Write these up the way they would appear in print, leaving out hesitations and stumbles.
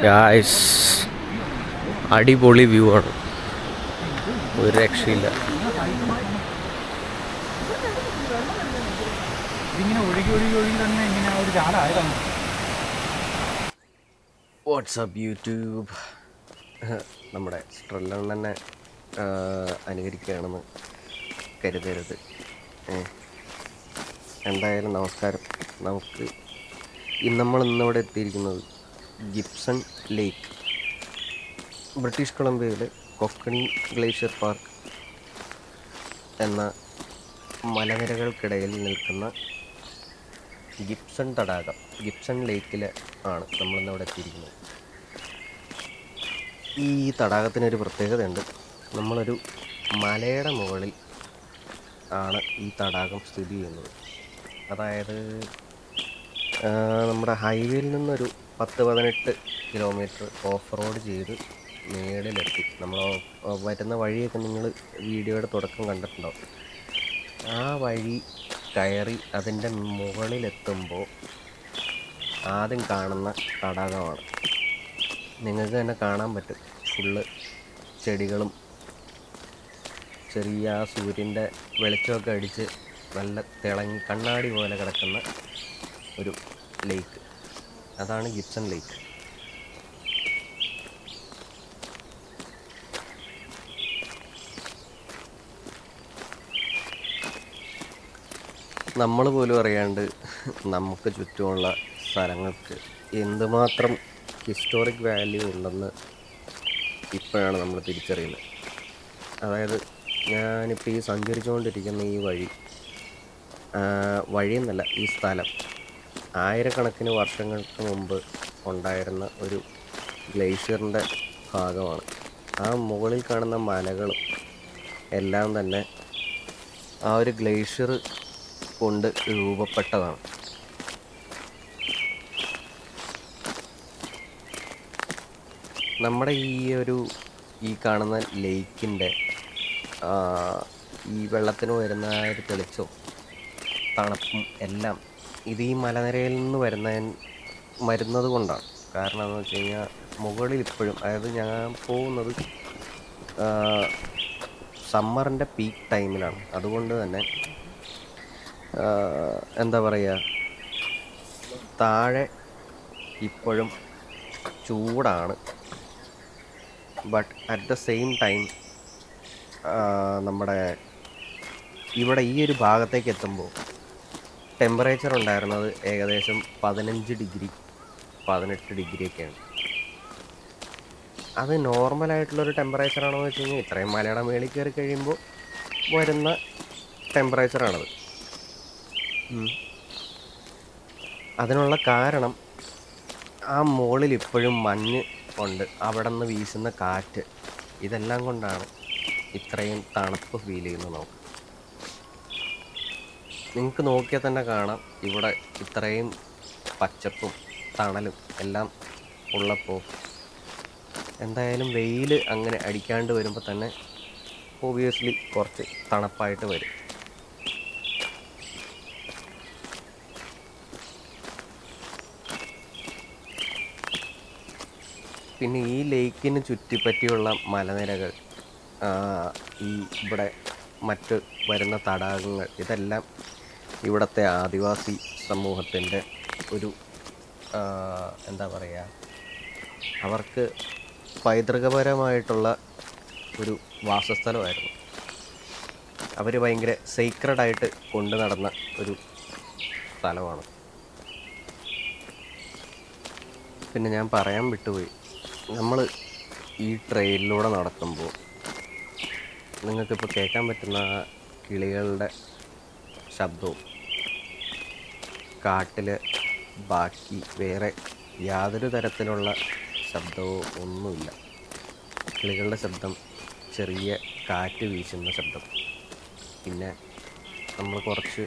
Guys, അടിപൊളി view ആണ്, ഒരു രക്ഷയില്ല. വാട്സാപ്പ് യൂട്യൂബ് നമ്മുടെ സ്ട്രെല്ലൺ തന്നെ അനുകരിക്കുകയാണെന്ന് കരുതരുത്. എന്തായാലും നമസ്കാരം. നമ്മൾ ഇന്നിവിടെ എത്തിയിരിക്കുന്നത് ഗിബ്സൺ ലേക്ക്, ബ്രിട്ടീഷ് കൊളംബിയയിലെ കൊക്കണി ഗ്ലേഷ്യർ പാർക്ക് എന്ന മലനിരകൾക്കിടയിൽ നിൽക്കുന്ന ഗിബ്സൺ തടാകം, ഗിബ്സൺ ലേക്കിൽ ആണ് നമ്മളിന്നിവിടെ എത്തിയിരിക്കുന്നത്. ഈ തടാകത്തിനൊരു പ്രത്യേകതയുണ്ട്. നമ്മളൊരു മലയുടെ മുകളിൽ ആണ് ഈ തടാകം സ്ഥിതി ചെയ്യുന്നത്. അതായത് നമ്മുടെ ഹൈവേയിൽ നിന്നൊരു 10-18 കിലോമീറ്റർ ഓഫ് റോഡ് ചെയ്ത് മേളിലെത്തി. നമ്മൾ വരുന്ന വഴിയൊക്കെ നിങ്ങൾ വീഡിയോയുടെ തുടക്കം കണ്ടിട്ടുണ്ടാവും. ആ വഴി കയറി അതിൻ്റെ മുകളിലെത്തുമ്പോൾ ആദ്യം കാണുന്ന തടാകമാണ്. നിങ്ങൾക്ക് തന്നെ കാണാൻ പറ്റും, ഫുള്ള് ചെടികളും ചെറിയ സൂര്യൻ്റെ വെളിച്ചമൊക്കെ അടിച്ച് നല്ല തിളങ്ങി കണ്ണാടി പോലെ കിടക്കുന്ന ഒരു ലേക്ക്. അതാണ് ഗിബ്സൺ ലേക്ക്. നമ്മൾ പോലും അറിയാണ്ട് നമുക്ക് ചുറ്റുമുള്ള സ്ഥലങ്ങൾക്ക് എന്തുമാത്രം ഹിസ്റ്റോറിക് വാല്യൂ ഉണ്ടെന്ന് ഇപ്പോഴാണ് നമ്മൾ തിരിച്ചറിയുന്നത്. അതായത് ഞാനിപ്പോൾ ഈ സഞ്ചരിച്ചുകൊണ്ടിരിക്കുന്ന ഈ വഴിയെന്നല്ല, ഈ സ്ഥലം ആയിരക്കണക്കിന് വർഷങ്ങൾക്ക് മുമ്പ് ഉണ്ടായിരുന്ന ഒരു ഗ്ലേഷ്യറിൻ്റെ ഭാഗമാണ്. ആ മുകളിൽ കാണുന്ന മലകളും എല്ലാം തന്നെ ആ ഒരു ഗ്ലേഷ്യർ കൊണ്ട് രൂപപ്പെട്ടതാണ്. നമ്മുടെ ഈ കാണുന്ന ലേക്കിൻ്റെ ഈ വെള്ളത്തിന് വരുന്ന ഒരു തെളിച്ചവും തണുപ്പും എല്ലാം ഇത് ഈ മലനിരയിൽ നിന്ന് വരുന്നത് കൊണ്ടാണ്. കാരണം എന്ന് വെച്ച് കഴിഞ്ഞാൽ മുകളിൽ ഇപ്പോഴും, അതായത് ഞാൻ പോകുന്നത് സമ്മറിൻ്റെ പീക്ക് ടൈമിലാണ്. അതുകൊണ്ട് തന്നെ എന്താ പറയുക, താഴെ ഇപ്പോഴും ചൂടാണ്. But at the same time നമ്മുടെ ഇവിടെ ഈ ഒരു ഭാഗത്തേക്ക് എത്തുമ്പോൾ ടെമ്പറേച്ചർ ഉണ്ടായിരുന്നത് ഏകദേശം 15 ഡിഗ്രി 18 ഡിഗ്രിയൊക്കെയാണ്. അത് നോർമലായിട്ടുള്ളൊരു ടെമ്പറേച്ചറാണോ എന്ന് വെച്ച് കഴിഞ്ഞാൽ ഇത്രയും മലയുടെ മേളിൽ കയറി കഴിയുമ്പോൾ വരുന്ന ടെമ്പറേച്ചറാണത്. അതിനുള്ള കാരണം ആ മുകളിൽ ഇപ്പോഴും മഞ്ഞ് ഉണ്ട്, അവിടെ നിന്ന് വീശുന്ന കാറ്റ്, ഇതെല്ലാം കൊണ്ടാണ് ഇത്രയും തണുപ്പ് ഫീൽ ചെയ്യുന്നത്. നിങ്ങൾക്ക് നോക്കിയാൽ തന്നെ കാണാം, ഇവിടെ ഇത്രയും പച്ചപ്പും തണലും എല്ലാം ഉള്ളപ്പോൾ എന്തായാലും വെയിൽ അങ്ങനെ അടിക്കാണ്ട് വരുമ്പോൾ തന്നെ ഒബിയസ്ലി കുറച്ച് തണുപ്പായിട്ട് വരും. പിന്നെ ഈ ലേക്കിന് ചുറ്റിപ്പറ്റിയുള്ള മലനിരകൾ, ഇവിടെ മറ്റ് വരുന്ന തടാകങ്ങൾ, ഇതെല്ലാം ഇവിടുത്തെ ആദിവാസി സമൂഹത്തിൻ്റെ ഒരു എന്താ പറയുക, അവർക്ക് പൈതൃകപരമായിട്ടുള്ള ഒരു വാസസ്ഥലമായിരുന്നു. അവർ ഭയങ്കര സീക്രട്ടായിട്ട് കൊണ്ടു നടന്ന ഒരു സ്ഥലമാണ്. പിന്നെ ഞാൻ പറയാൻ വിട്ടുപോയി, നമ്മൾ ഈ ട്രെയിനിലൂടെ നടക്കുമ്പോൾ നിങ്ങൾക്കിപ്പോൾ കേൾക്കാൻ പറ്റുന്ന കിളികളുടെ ശബ്ദവും കാട്ടിൽ ബാക്കി വേറെ യാതൊരു തരത്തിലുള്ള ശബ്ദവും ഒന്നുമില്ല. കിളികളുടെ ശബ്ദം, ചെറിയ കാറ്റ് വീശുന്ന ശബ്ദം, പിന്നെ നമ്മൾ കുറച്ച്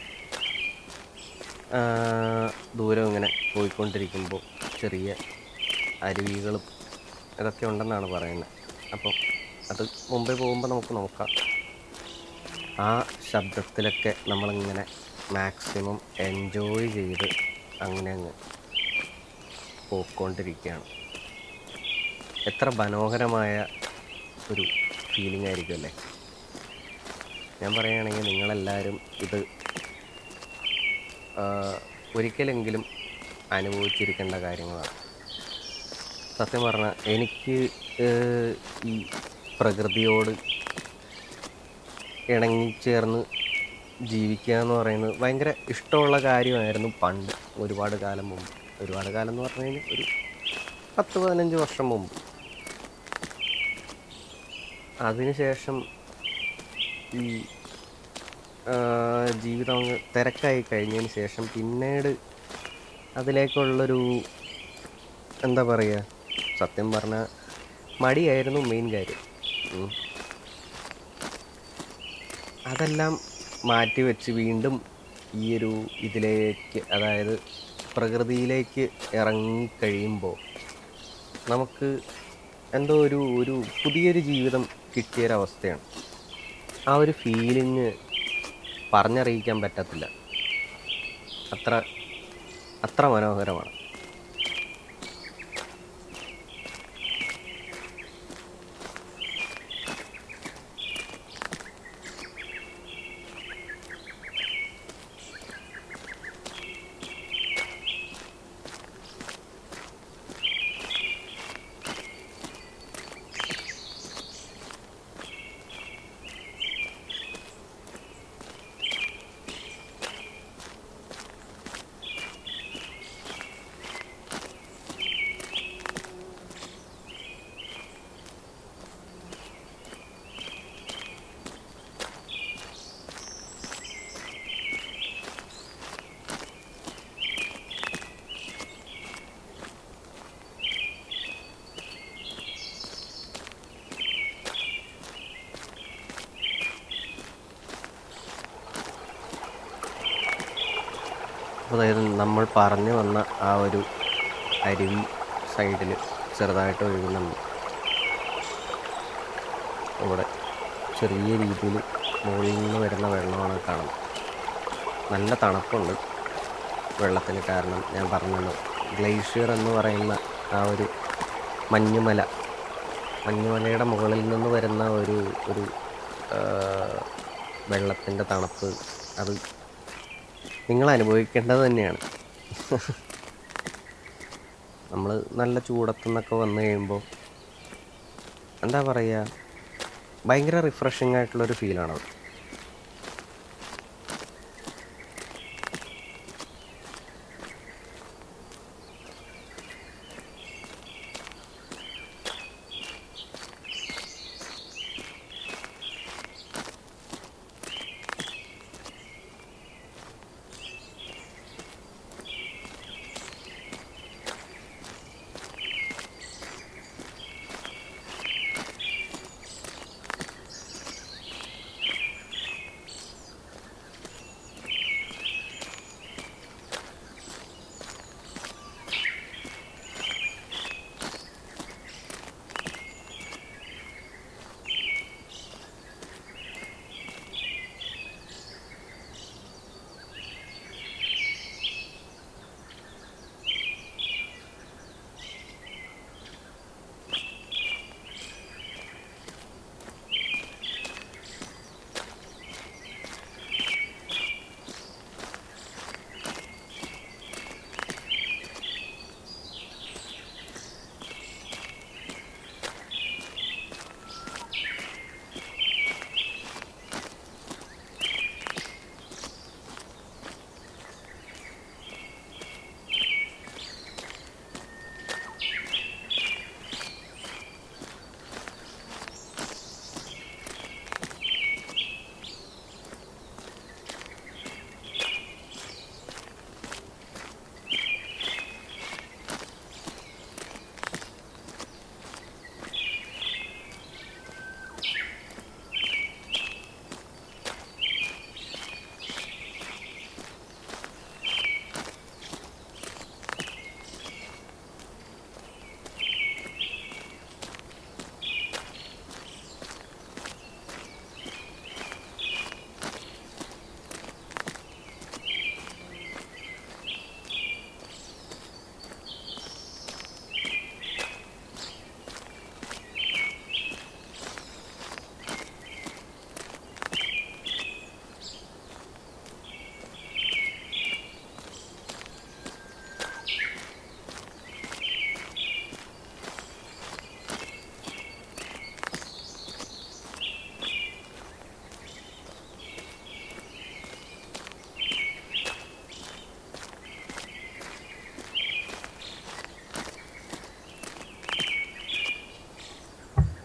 ദൂരം ഇങ്ങനെ പോയിക്കൊണ്ടിരിക്കുമ്പോൾ ചെറിയ അരുവികളും ഇതൊക്കെ ഉണ്ടെന്നാണ് പറയുന്നത്. അപ്പം അത് മുമ്പേ പോകുമ്പോൾ നമുക്ക് നോക്കാം. ആ ശബ്ദത്തിലൊക്കെ നമ്മളിങ്ങനെ മാക്സിമം എൻജോയ് ചെയ്ത് അങ്ങനെ അങ്ങ് പോയിക്കൊണ്ടിരിക്കുകയാണ്. എത്ര മനോഹരമായ ഒരു ഫീലിംഗ് ആയിരിക്കും അല്ലേ. ഞാൻ പറയുകയാണെങ്കിൽ നിങ്ങളെല്ലാവരും ഇത് ആ, ഒരിക്കലെങ്കിലും അനുഭവിച്ചിരിക്കേണ്ട കാര്യങ്ങളാണ്. സത്യം പറഞ്ഞാൽ എനിക്ക് ഈ പ്രകൃതിയോട് ഇണങ്ങിച്ചേർന്ന് ജീവിക്കുക എന്ന് പറയുന്നത് ഭയങ്കര ഇഷ്ടമുള്ള കാര്യമായിരുന്നു പണ്ട്, ഒരുപാട് കാലം മുമ്പ്. ഒരുപാട് കാലം എന്ന് പറഞ്ഞു കഴിഞ്ഞാൽ ഒരു 10-15 വർഷം മുമ്പ്. അതിനുശേഷം ഈ ജീവിതം അങ്ങ് തിരക്കായി കഴിഞ്ഞതിന് ശേഷം പിന്നീട് അതിലേക്കുള്ളൊരു, എന്താ പറയുക, സത്യം പറഞ്ഞാൽ മടിയായിരുന്നു മെയിൻ കാര്യം. ഉം. അതെല്ലാം മാറ്റി വെച്ച് വീണ്ടും ഈ ഒരു ഇതിലേക്ക്, അതായത് പ്രകൃതിയിലേക്ക് ഇറങ്ങിക്കഴിയുമ്പോൾ നമുക്ക് എന്തോ ഒരു ഒരു പുതിയൊരു ജീവിതം കിട്ടിയൊരവസ്ഥയാണ്. ആ ഒരു ഫീലിങ് പറഞ്ഞറിയിക്കാൻ പറ്റത്തില്ല. അത്ര അത്ര മനോഹരമാണ്. അതായത് നമ്മൾ പറഞ്ഞു വന്ന ആ ഒരു അരുവി സൈഡിൽ ചെറുതായിട്ട് ഒഴുകുന്നുണ്ട്. ഇവിടെ ചെറിയ രീതിയിൽ മുകളിൽ നിന്ന് വരുന്ന വെള്ളമാണ് കാണുന്നത്. നല്ല തണുപ്പുണ്ട് വെള്ളത്തിന്. കാരണം ഞാൻ പറഞ്ഞല്ലോ, ഗ്ലേഷ്യർ എന്ന് പറയുന്ന ആ ഒരു മഞ്ഞുമല, മഞ്ഞുമലയുടെ മുകളിൽ നിന്ന് വരുന്ന ഒരു ഒരു വെള്ളത്തിൻ്റെ തണുപ്പ്, അത് നിങ്ങൾ അനുഭവിക്കേണ്ടത് തന്നെയാണ്. നമ്മൾ നല്ല ചൂടത്തുനിന്നൊക്കെ വന്നു കഴിയുമ്പോൾ, എന്താ പറയുക, ഭയങ്കര റിഫ്രഷിംഗ് ആയിട്ടുള്ളൊരു ഫീലാണത്.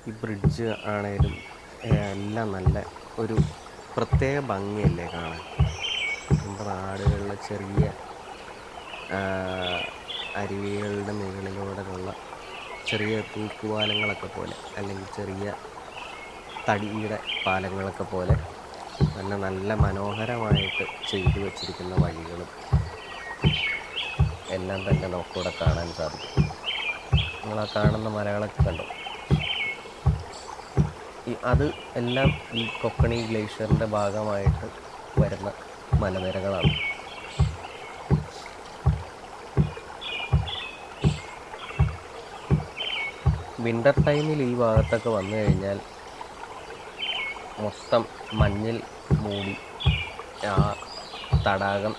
ഈ ബ്രിഡ്ജ് ആണേലും എല്ലാം നല്ല ഒരു പ്രത്യേക ഭംഗിയല്ലേ കാണാൻ. നമ്മുടെ നാടുകളിലെ ചെറിയ അരുവികളുടെ മുകളിലൂടെയുള്ള ചെറിയ തൂക്കുപാലങ്ങളൊക്കെ പോലെ, അല്ലെങ്കിൽ ചെറിയ തടിയുടെ പാലങ്ങളൊക്കെ പോലെ തന്നെ നല്ല മനോഹരമായിട്ട് ചെയ്തു വച്ചിരിക്കുന്ന വഴികളും എല്ലാം തന്നെ നമുക്കിവിടെ കാണാൻ സാധിക്കും. നിങ്ങൾ ആ കാണുന്ന മലകളൊക്കെ കണ്ടോ? അത് എല്ലാം ഈ കൊക്കണി ഗ്ലേഷ്യറിൻ്റെ ഭാഗമായിട്ട് വരുന്ന മലനിരകളാണ്. വിൻ്റർ ടൈമിൽ ഈ ഭാഗത്തൊക്കെ വന്നു കഴിഞ്ഞാൽ മൊത്തം മഞ്ഞിൽ മൂടി ആ തടാകം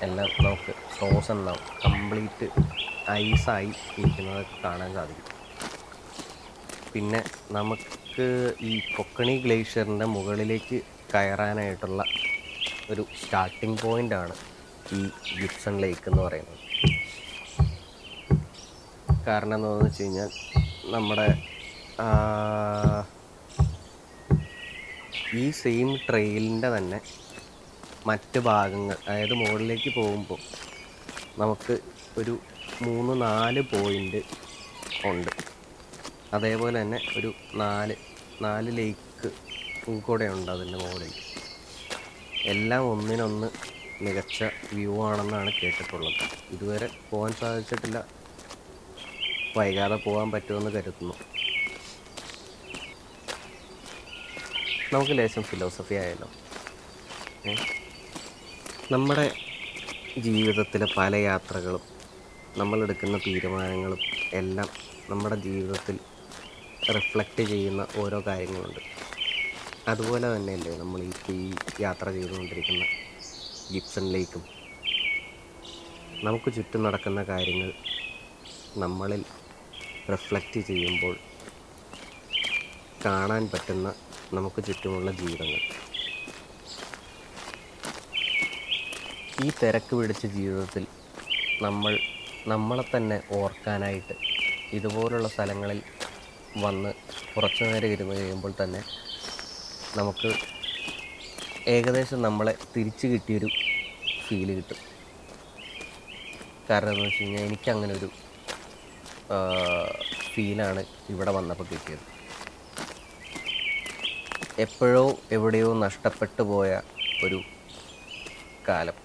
എല്ലാം നമുക്ക് ഫ്രോസൺ ആവും, കംപ്ലീറ്റ് ഐസായി ഇരിക്കുന്നതൊക്കെ കാണാൻ സാധിക്കും. പിന്നെ നമുക്ക് ഈ കൊക്കണി ഗ്ലേഷ്യറിൻ്റെ മുകളിലേക്ക് കയറാനായിട്ടുള്ള ഒരു സ്റ്റാർട്ടിംഗ് പോയിൻ്റാണ് ഈ ഗിബ്സൺ ലേക്ക് എന്ന് പറയുന്നത്. കാരണം എന്താണെന്ന് വെച്ച് കഴിഞ്ഞാൽ നമ്മുടെ ഈ സെയിം ട്രെയിലിൻ്റെ തന്നെ മറ്റ് ഭാഗങ്ങൾ, അതായത് മുകളിലേക്ക് പോകുമ്പോൾ നമുക്ക് ഒരു 3-4 പോയിൻ്റ് ഉണ്ട്. അതേപോലെ തന്നെ ഒരു 4 ലേക്ക് കൂടെ ഉണ്ട് അതിൻ്റെ മുകളിൽ. എല്ലാം ഒന്നിനൊന്ന് മികച്ച വ്യൂ ആണെന്നാണ് കേട്ടിട്ടുള്ളത്. ഇതുവരെ പോകാൻ സാധിച്ചിട്ടില്ല, വൈകാതെ പോകാൻ പറ്റുമെന്ന് കരുതുന്നു. നമുക്ക് ലേശം ഫിലോസഫി ആയല്ലോ. നമ്മുടെ ജീവിതത്തിലെ പല യാത്രകളും നമ്മളെടുക്കുന്ന തീരുമാനങ്ങളും എല്ലാം നമ്മുടെ ജീവിതത്തിൽ റിഫ്ലക്റ്റ് ചെയ്യുന്ന ഓരോ കാര്യങ്ങളുണ്ട്. അതുപോലെ തന്നെയല്ലേ നമ്മൾ ഈ യാത്ര ചെയ്തുകൊണ്ടിരിക്കുന്ന ഗിബ്സൺ ലേക്കും. നമുക്ക് ചുറ്റും നടക്കുന്ന കാര്യങ്ങൾ നമ്മളിൽ റിഫ്ലക്റ്റ് ചെയ്യുമ്പോൾ കാണാൻ പറ്റുന്ന നമുക്ക് ചുറ്റുമുള്ള ജീവിതങ്ങൾ. ഈ തിരക്ക് പിടിച്ച ജീവിതത്തിൽ നമ്മളെ തന്നെ ഓർക്കാനായിട്ട് ഇതുപോലുള്ള സ്ഥലങ്ങളിൽ വന്ന് കുറച്ചു നേരം ഇരുന്ന് കഴിയുമ്പോൾ തന്നെ നമുക്ക് ഏകദേശം നമ്മളെ തിരിച്ചു കിട്ടിയൊരു ഫീല് കിട്ടും. കാരണം എന്താണെന്ന് വെച്ച് കഴിഞ്ഞാൽ എനിക്കങ്ങനൊരു ഫീലാണ് ഇവിടെ വന്നപ്പോൾ കിട്ടിയത്. എപ്പോഴോ എവിടെയോ നഷ്ടപ്പെട്ടു പോയ ഒരു കാലം,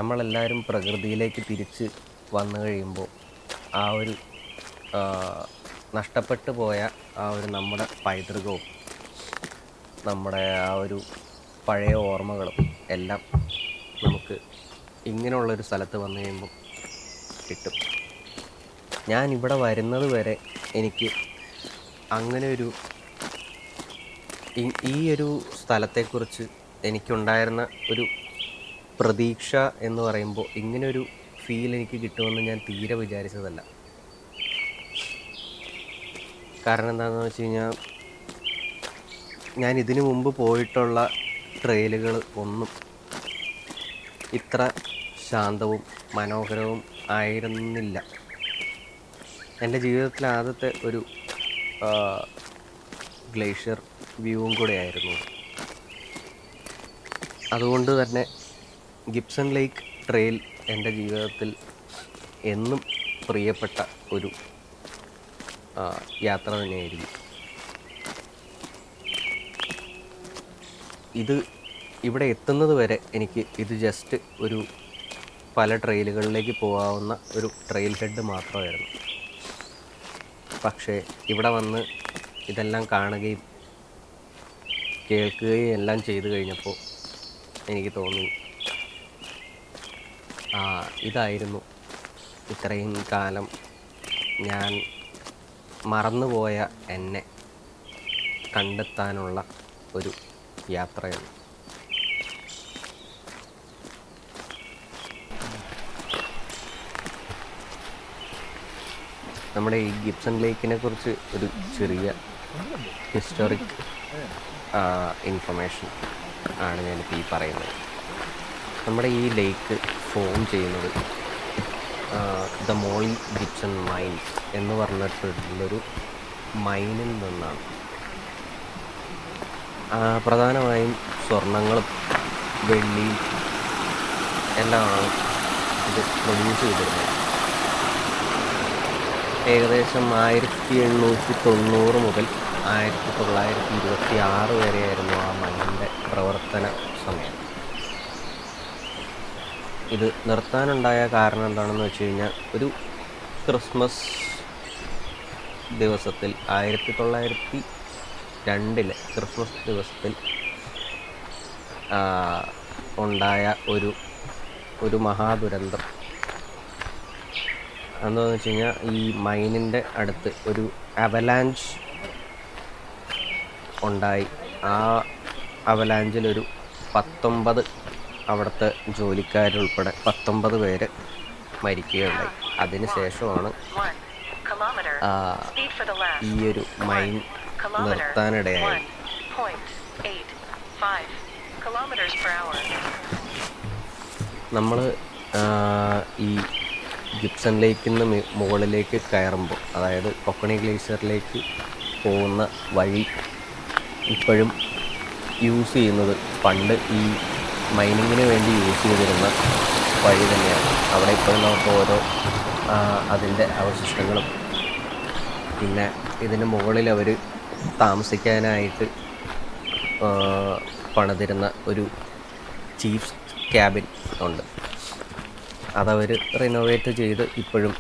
നമ്മളെല്ലാവരും പ്രകൃതിയിലേക്ക് തിരിച്ച് വന്നു കഴിയുമ്പോൾ ആ ഒരു നഷ്ടപ്പെട്ടു പോയ ആ ഒരു നമ്മുടെ പൈതൃകവും നമ്മുടെ ആ ഒരു പഴയ ഓർമ്മകളും എല്ലാം നമുക്ക് ഇങ്ങനെയുള്ളൊരു സ്ഥലത്ത് വന്നു കഴിയുമ്പോൾ കിട്ടും. ഞാൻ ഇവിടെ വരുന്നത് വരെ എനിക്ക് അങ്ങനെ ഈ ഒരു സ്ഥലത്തെക്കുറിച്ച് എനിക്കുണ്ടായിരുന്ന ഒരു പ്രതീക്ഷ എന്ന് പറയുമ്പോൾ ഇങ്ങനൊരു ഫീൽ എനിക്ക് കിട്ടുമെന്ന് ഞാൻ തീരെ വിചാരിച്ചതല്ല. കാരണം എന്താണെന്ന് വെച്ച് കഴിഞ്ഞാൽ ഞാൻ ഇതിനു മുമ്പ് പോയിട്ടുള്ള ട്രെയിലുകൾ ഒന്നും ഇത്ര ശാന്തവും മനോഹരവും ആയിരുന്നില്ല. എൻ്റെ ജീവിതത്തിലെ ആദ്യത്തെ ഒരു ഗ്ലേഷ്യർ വ്യൂവും കൂടെ ആയിരുന്നു. അതുകൊണ്ട് തന്നെ ഗിബ്സൺ ലേക്ക് ട്രെയിൽ എൻ്റെ ജീവിതത്തിൽ എന്നും പ്രിയപ്പെട്ട ഒരു യാത്ര തന്നെയായിരിക്കും. ഇവിടെ എത്തുന്നത് വരെ എനിക്ക് ഇത് ജസ്റ്റ് ഒരു പല ട്രെയിലുകളിലേക്ക് പോകാവുന്ന ഒരു ട്രെയിൽ ഹെഡ് മാത്രമായിരുന്നു. പക്ഷേ ഇവിടെ വന്ന് ഇതെല്ലാം കാണുകയും കേൾക്കുകയും എല്ലാം ചെയ്തു കഴിഞ്ഞപ്പോൾ എനിക്ക് തോന്നി, ഇതായിരുന്നു ഇത്രയും കാലം ഞാൻ മറന്നുപോയ എന്നെ കണ്ടെത്താനുള്ള ഒരു യാത്രയാണ്. നമ്മുടെ ഈ ഗിബ്സൺ ലേക്കിനെ കുറിച്ച് ഒരു ചെറിയ ഹിസ്റ്റോറിക് ഇൻഫർമേഷൻ ആണ് ഞാനിപ്പോൾ ഈ പറയുന്നത്. നമ്മുടെ ഈ ലേക്ക് ഫോം ചെയ്യുന്നത് ദ മോളി ഗിബ്സൺ മൈൻ എന്ന് പറഞ്ഞിട്ടുള്ളൊരു മൈനിൽ നിന്നാണ്. പ്രധാനമായും സ്വർണങ്ങളും വെള്ളിയും എല്ലാമാണ് ഇത് പ്രൊഡ്യൂസ് ചെയ്തിരുന്നത്. ഏകദേശം 1890 മുതൽ 1926 വരെയായിരുന്നു ആ മൈനിൻ്റെ പ്രവർത്തന സമയം. ഇത് നിർത്താനുണ്ടായ കാരണം എന്താണെന്ന് വെച്ച് കഴിഞ്ഞാൽ, ഒരു ക്രിസ്മസ് ദിവസത്തിൽ 1902 ക്രിസ്മസ് ദിവസത്തിൽ ഉണ്ടായ ഒരു മഹാദുരന്തം എന്താണെന്ന് വെച്ച് കഴിഞ്ഞാൽ, ഈ മൈനിൻ്റെ അടുത്ത് ഒരു അവലാഞ്ച് ഉണ്ടായി. ആ അവലാഞ്ചിലൊരു 19 അവിടുത്തെ ജോലിക്കാരുൾപ്പെടെ 19 പേര് മരിക്കുകയുണ്ടായി. അതിനുശേഷമാണ് ഈ ഒരു മൈൻ നിർത്താനിടയായത്. നമ്മൾ ഈ ഗിബ്സൺ ലേക്കിൽ നിന്ന് മുകളിലേക്ക് കയറുമ്പോൾ, അതായത് കൊക്കണി ഗ്ലേഷ്യറിലേക്ക് പോകുന്ന വഴി ഇപ്പോഴും യൂസ് ചെയ്യുന്നത് പണ്ട് ഈ മൈനിങ്ങിന് വേണ്ടി യൂസ് ചെയ്തിരുന്ന വഴി തന്നെയാണ്. അവിടെ ഇപ്പോഴും നമുക്ക് ഓരോ അതിൻ്റെ അവശിഷ്ടങ്ങളും, പിന്നെ ഇതിന് മുകളിൽ അവർ താമസിക്കാനായിട്ട് പണിതിരുന്ന ഒരു ചീഫ് ക്യാബിൻ ഉണ്ട്. അതവർ റിനോവേറ്റ് ചെയ്ത് ഇപ്പോഴും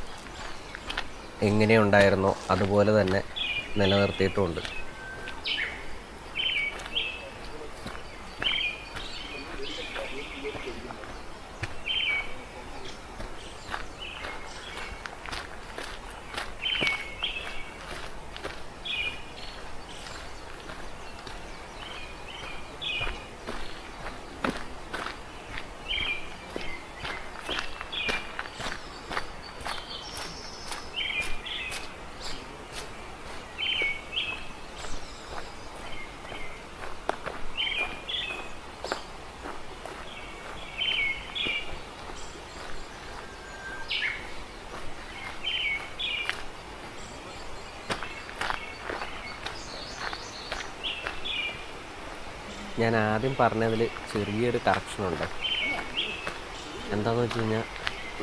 എങ്ങനെയുണ്ടായിരുന്നോ അതുപോലെ തന്നെ നിലനിർത്തിയിട്ടുമുണ്ട്. ഞാൻ ആദ്യം പറഞ്ഞതിൽ ചെറിയൊരു കറക്ഷനുണ്ട്. എന്താണെന്ന് വെച്ച് കഴിഞ്ഞാൽ,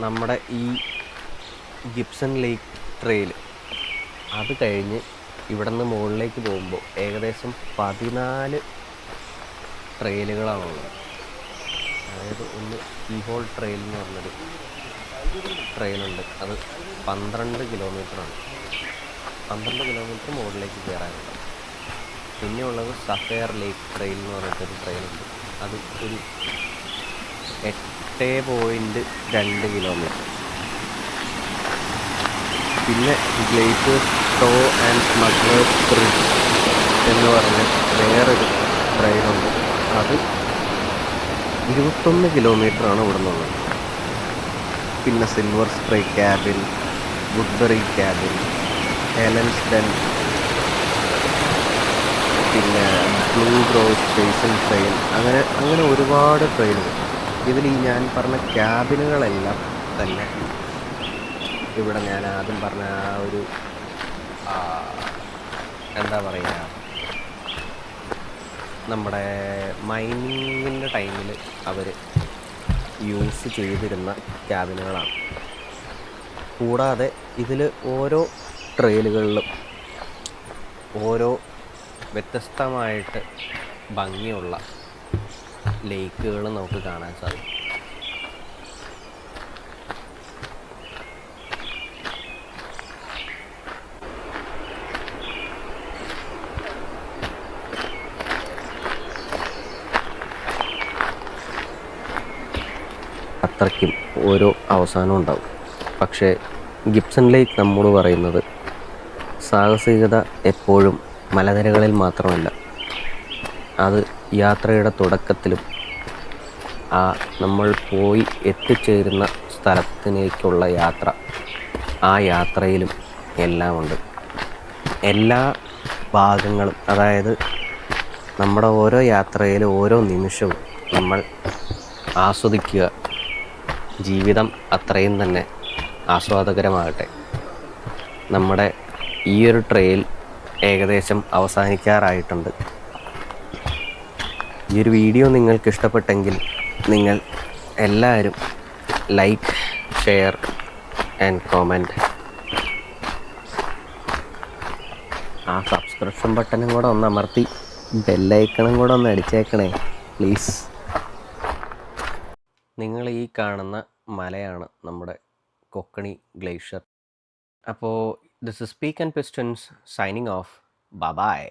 നമ്മുടെ ഈ ഗിബ്സൺ ലേക്ക് ട്രെയിൽ അത് കഴിഞ്ഞ് ഇവിടെ നിന്ന് മുകളിലേക്ക് പോകുമ്പോൾ ഏകദേശം 14 ട്രെയിലുകളാണുള്ളത്. അതായത് ഒന്ന് കീഹോൾ ട്രെയിൽ എന്ന് പറഞ്ഞൊരു ട്രെയിലുണ്ട്. അത് 12 കിലോമീറ്ററാണ്. 12 കിലോമീറ്റർ മുകളിലേക്ക് കയറാനുണ്ട്. പിന്നെ ഉള്ളത് സഫയർ ലേക്ക് ട്രെയിൽ എന്ന് പറഞ്ഞിട്ടൊരു ട്രെയിനുണ്ട്. അത് ഒരു 8.2 കിലോമീറ്റർ. പിന്നെ glaciers toe and smugglers bridge എന്ന് പറഞ്ഞ വേറൊരു ട്രെയിനുണ്ട്. അത് 21 കിലോമീറ്ററാണ് ഇവിടെ നിന്നുള്ളത്. പിന്നെ Silver Spray Cabin, Woodbury Cabin, Helen's Den, പിന്നെ ബ്ലൂ ഗ്രോസ് ബേസിൻ ട്രെയിൻ, അങ്ങനെ ഒരുപാട് ട്രെയിനുകൾ. ഇതിൽ ഈ ഞാൻ പറഞ്ഞ ക്യാബിനുകളെല്ലാം തന്നെ ഇവിടെ ഞാൻ ആദ്യം പറഞ്ഞ ആ ഒരു എന്താ പറയുക, നമ്മുടെ മൈനിങ്ങിൻ്റെ ടൈമിൽ അവർ യൂസ് ചെയ്തിരുന്ന ക്യാബിനുകളാണ്. കൂടാതെ ഇതിൽ ഓരോ ട്രെയിലുകളിലും ഓരോ വ്യത്യസ്തമായിട്ട് ഭംഗിയുള്ള ലേക്കുകൾ നമുക്ക് കാണാൻ സാധിക്കും. അത്രയ്ക്കും ഓരോ അവസാനം ഉണ്ടാവും. പക്ഷേ ഗിബ്സൺ ലേക്ക് നമ്മോട് പറയുന്നത് സാഹസികത എപ്പോഴും മലനിരകളിൽ മാത്രമല്ല, അത് യാത്രയുടെ തുടക്കത്തിലും നമ്മൾ പോയി എത്തിച്ചേരുന്ന സ്ഥലത്തിലേക്കുള്ള യാത്ര, ആ യാത്രയിലും എല്ലാം ഉണ്ട്. എല്ലാ ഭാഗങ്ങളും, അതായത് നമ്മുടെ ഓരോ യാത്രയിലും ഓരോ നിമിഷവും നമ്മൾ ആസ്വദിക്കുക. ജീവിതം അത്രയും തന്നെ ആസ്വാദകരമാകട്ടെ. നമ്മുടെ ഈ ഒരു ട്രെയിൽ ഏകദേശം അവസാനിക്കാറായിട്ടുണ്ട്. ഈ ഒരു വീഡിയോ നിങ്ങൾക്ക് ഇഷ്ടപ്പെട്ടെങ്കിൽ നിങ്ങൾ എല്ലാവരും ലൈക്ക്, ഷെയർ ആൻഡ് കോമെൻറ്റ്. ആ സബ്സ്ക്രിപ്ഷൻ ബട്ടണും കൂടെ ഒന്ന് അമർത്തി ബെല്ലൈക്കണും കൂടെ ഒന്ന് അടിച്ചേക്കണേ പ്ലീസ്. നിങ്ങൾ ഈ കാണുന്ന മലയാണ് നമ്മുടെ കൊക്കണി ഗ്ലേഷ്യർ. അപ്പോൾ this is speak and pistons signing off. By.